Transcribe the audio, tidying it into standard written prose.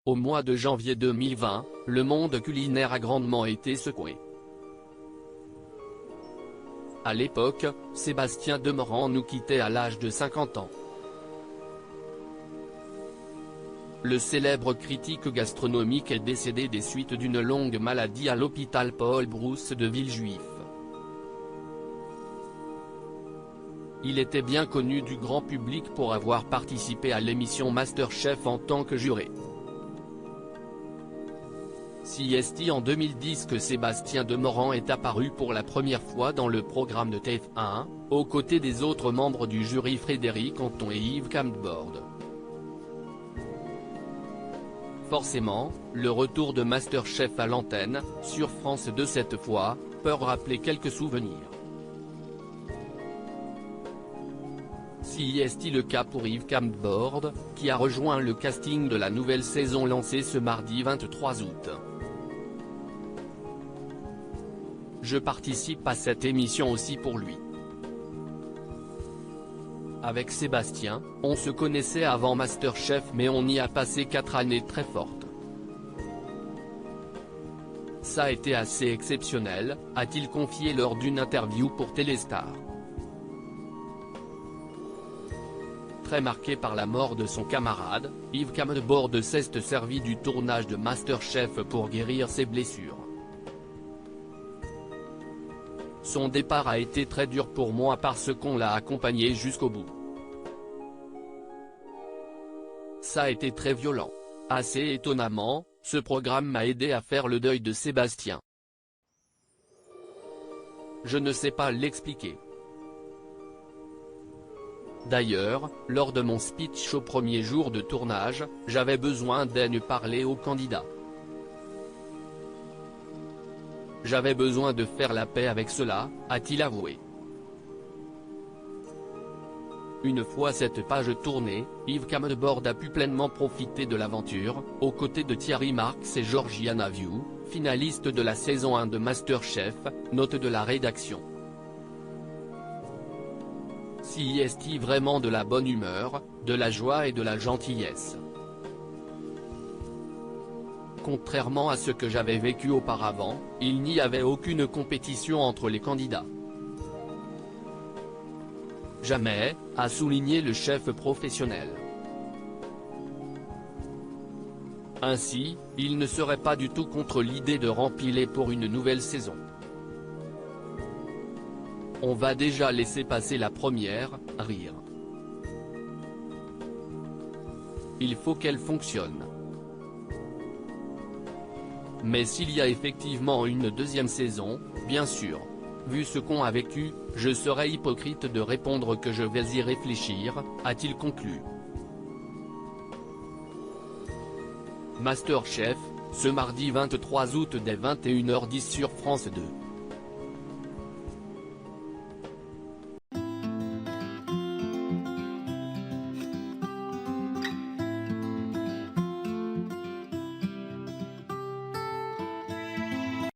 Au mois de janvier 2020, le monde culinaire a grandement été secoué. À l'époque, Sébastien Demorand nous quittait à l'âge de 50 ans. Le célèbre critique gastronomique est décédé des suites d'une longue maladie à l'hôpital Paul Brousse de Villejuif. Il était bien connu du grand public pour avoir participé à l'émission MasterChef en tant que juré. C'est en 2010 que Sébastien Demorand est apparu pour la première fois dans le programme de TF1, aux côtés des autres membres du jury Frédéric Anton et Yves Camdebord. Forcément, le retour de MasterChef à l'antenne, sur France 2 cette fois, peut rappeler quelques souvenirs. C'est le cas pour Yves Camdebord, qui a rejoint le casting de la nouvelle saison lancée ce mardi 23 août. Je participe à cette émission aussi pour lui. Avec Sébastien, on se connaissait avant MasterChef mais on y a passé 4 années très fortes. Ça a été assez exceptionnel, a-t-il confié lors d'une interview pour Téléstar. Très marqué par la mort de son camarade, Yves Camdebord s'est servi du tournage de MasterChef pour guérir ses blessures. Son départ a été très dur pour moi parce qu'on l'a accompagné jusqu'au bout. Ça a été très violent. Assez étonnamment, ce programme m'a aidé à faire le deuil de Sébastien. Je ne sais pas l'expliquer. D'ailleurs, lors de mon speech au premier jour de tournage, j'avais besoin d'aide parler aux candidats. J'avais besoin de faire la paix avec cela, a-t-il avoué. Une fois cette page tournée, Yves Camdebord a pu pleinement profiter de l'aventure, aux côtés de Thierry Marx et Georgiana Viu, finalistes de la saison 1 de MasterChef, note de la rédaction. C'est vraiment de la bonne humeur, de la joie et de la gentillesse. Contrairement à ce que j'avais vécu auparavant, il n'y avait aucune compétition entre les candidats. Jamais, a souligné le chef professionnel. Ainsi, il ne serait pas du tout contre l'idée de rempiler pour une nouvelle saison. On va déjà laisser passer la première, rire. Il faut qu'elle fonctionne. Mais s'il y a effectivement une deuxième saison, bien sûr. Vu ce qu'on a vécu, je serais hypocrite de répondre que je vais y réfléchir, a-t-il conclu. MasterChef, ce mardi 23 août dès 21h10 sur France 2.